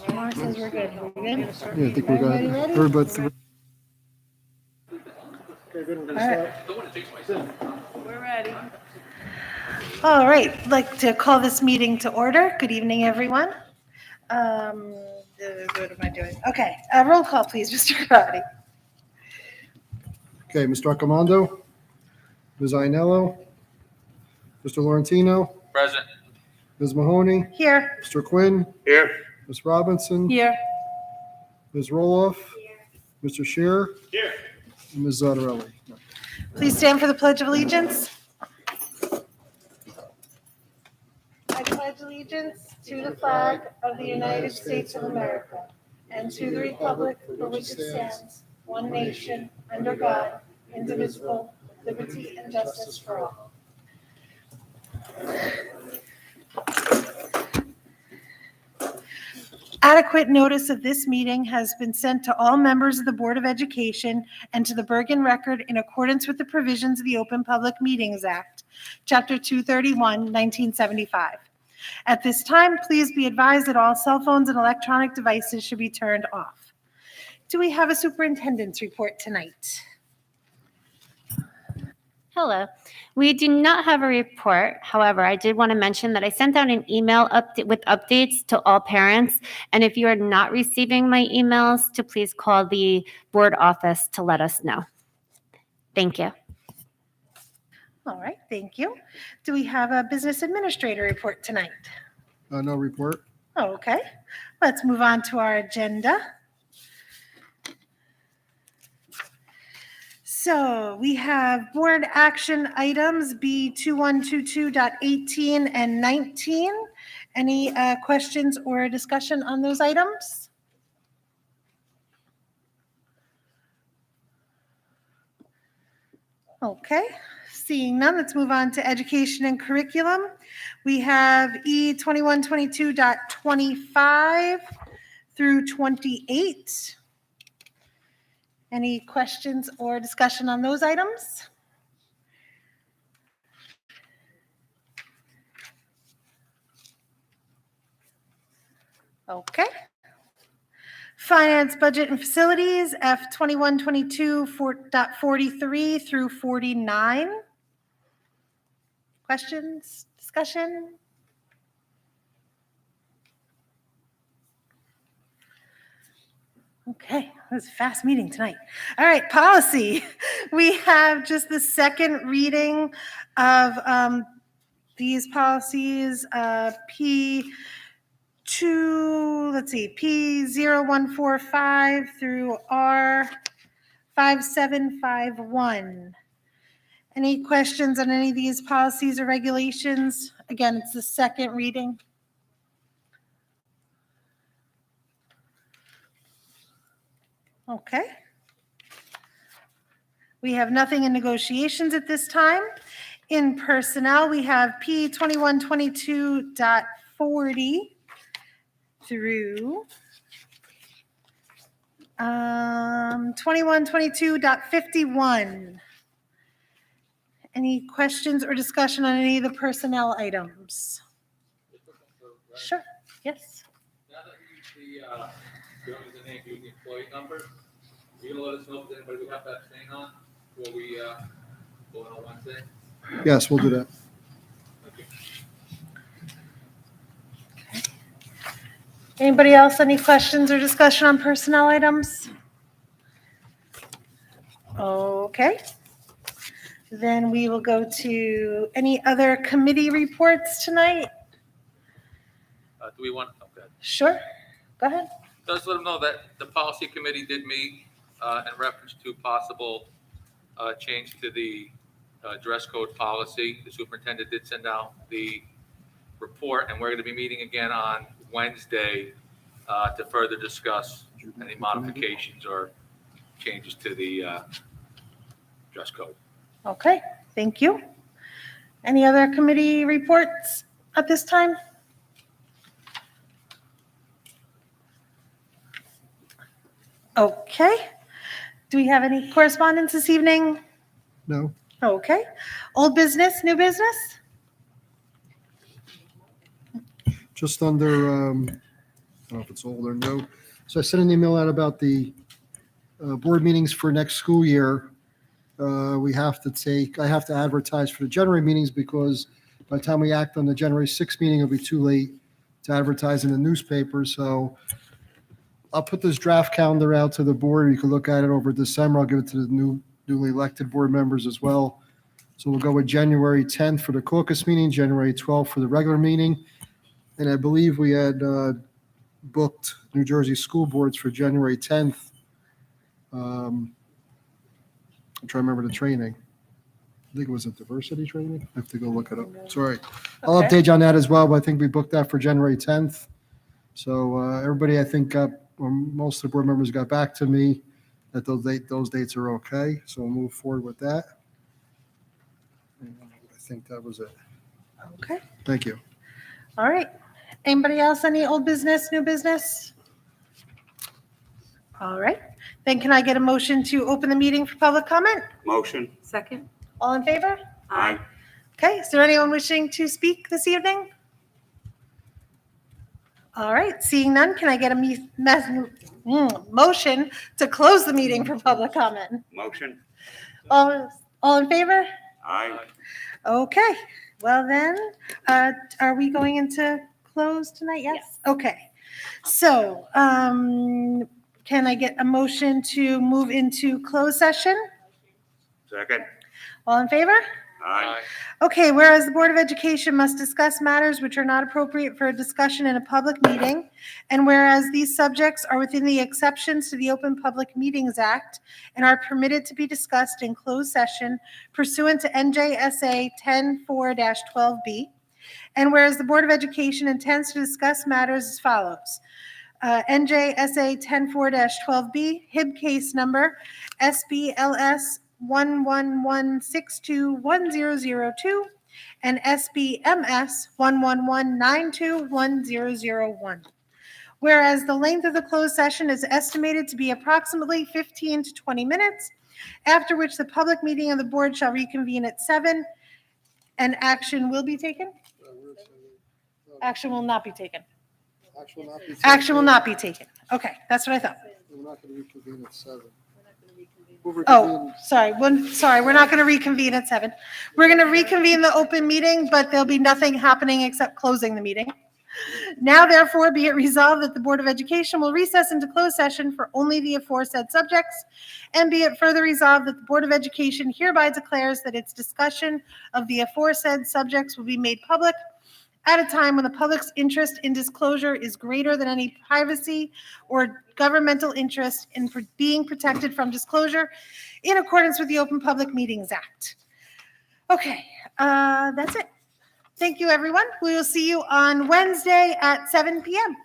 Mark says we're good. We're good? Yeah, I think we're Everybody good. ready? Everybody's All right. We're ready. All right, I'd like to call this meeting to order. Good evening, everyone. What am I doing? Okay, roll call, please, Mr. Crowdy. Okay, Mr. Accomando, Ms. Ainello, Mr. Laurentino, Present. Ms. Mahoney, Here. Mr. Quinn, Here. Ms. Robinson, Here. Ms. Roloff, Mr. Shearer, Here. and Ms. Zattarelli. Please stand for the Pledge of Allegiance. I pledge allegiance to the flag of the United States of America and to the republic for which it stands, one nation, under God, indivisible, with liberty and justice for all. Adequate notice of this meeting has been sent to all members of the Board of Education and to the Bergen Record in accordance with the provisions of the Open Public Meetings Act, Chapter 231, 1975. At this time, please be advised that all cell phones and electronic devices should be turned off. Do we have a superintendent's report tonight? Hello. We do not have a report. However, I did want to mention that I sent out an email with updates to all parents. And if you are not receiving my emails, to please call the board office to let us know. Thank you. All right, thank you. Do we have a business administrator report tonight? No report. Okay, let's move on to our agenda. So we have board action items B2122.18 and 19. Any questions or discussion on those items? Okay, seeing none, let's move on to education and curriculum. We have E2122.25 through 28. Any questions or discussion on those items? Okay. Finance, budget, and facilities, F2122.43 through 49. Questions, discussion? Okay, that was a fast meeting tonight. All right, policy. We have just the second reading of these policies, P0145 through R5751. Any questions on any of these policies or regulations? Again, it's the second reading. Okay. We have nothing in negotiations at this time. In personnel, we have P2122.40 through 2122.51. Any questions or discussion on any of the personnel items? Sure, yes. Now that we going to name you the employee number, you're gonna let us know if anybody we have that thing on before we go on Wednesday? Yes, we'll do that. Okay. Anybody else, any questions or discussion on personnel items? Okay. Then we will go to any other committee reports tonight? Do we want, okay. Sure, go ahead. Just let them know that the policy committee did meet in reference to possible change to the dress code policy. The superintendent did send out the report, and we're going to be meeting again on Wednesday to further discuss any modifications or changes to the dress code. Okay, thank you. Any other committee reports at this time? Okay. Do we have any correspondence this evening? No. Okay. Old business, new business? Just under don't know if it's old or new. So I sent an email out about the board meetings for next school year. I have to advertise for the January meetings because by the time we act on the January 6th meeting, it'll be too late to advertise in the newspaper. So I'll put this draft calendar out to the board. You can look at it over December. I'll give it to the newly elected board members as well. So we'll go with January 10th for the caucus meeting, January 12th for the regular meeting. And I believe we had booked New Jersey school boards for January 10th. I'm trying to remember the training. I think it was a diversity training. I have to go look it up. Sorry. I'll Okay. update you on that as well, but I think we booked that for January 10th. So everybody, I think, most of the board members got back to me that those dates are okay. So we'll move forward with that. And I think that was it. Okay, Thank you. all right. Anybody else, any old business, new business? All right, then can I get a motion to open the meeting for public comment? Motion. Second? All in favor? Aye. Okay, is there anyone wishing to speak this evening? All right, seeing none, can I get a motion to close the meeting for public comment? Motion. All in favor? Aye. Okay, well then, are we going into close tonight? Yes. Okay, so, can I get a motion to move into closed session? Second. All in favor? Aye. Okay, whereas the Board of Education must discuss matters which are not appropriate for a discussion in a public meeting, and whereas these subjects are within the exceptions to the Open Public Meetings Act and are permitted to be discussed in closed session pursuant to NJSA 10-4-12B, and whereas the Board of Education intends to discuss matters as follows. NJSA 10-4-12B, HIB case number SBLS 111621002 and SBMS 111921001. Whereas the length of the closed session is estimated to be approximately 15 to 20 minutes, after which the public meeting of the board shall reconvene at 7 and action will be taken? Action will not be taken. Action will not be taken. Okay, that's what I thought. We're not going to reconvene at 7. Oh, sorry, we're not going to reconvene at 7. We're going to reconvene the open meeting, but there'll be nothing happening except closing the meeting. Now therefore be it resolved that the Board of Education will recess into closed session for only the aforesaid subjects, and be it further resolved that the Board of Education hereby declares that its discussion of the aforesaid subjects will be made public at a time when the public's interest in disclosure is greater than any privacy or governmental interest in being protected from disclosure in accordance with the Open Public Meetings Act. Okay, that's it. Thank you, everyone. We will see you on Wednesday at 7 p.m.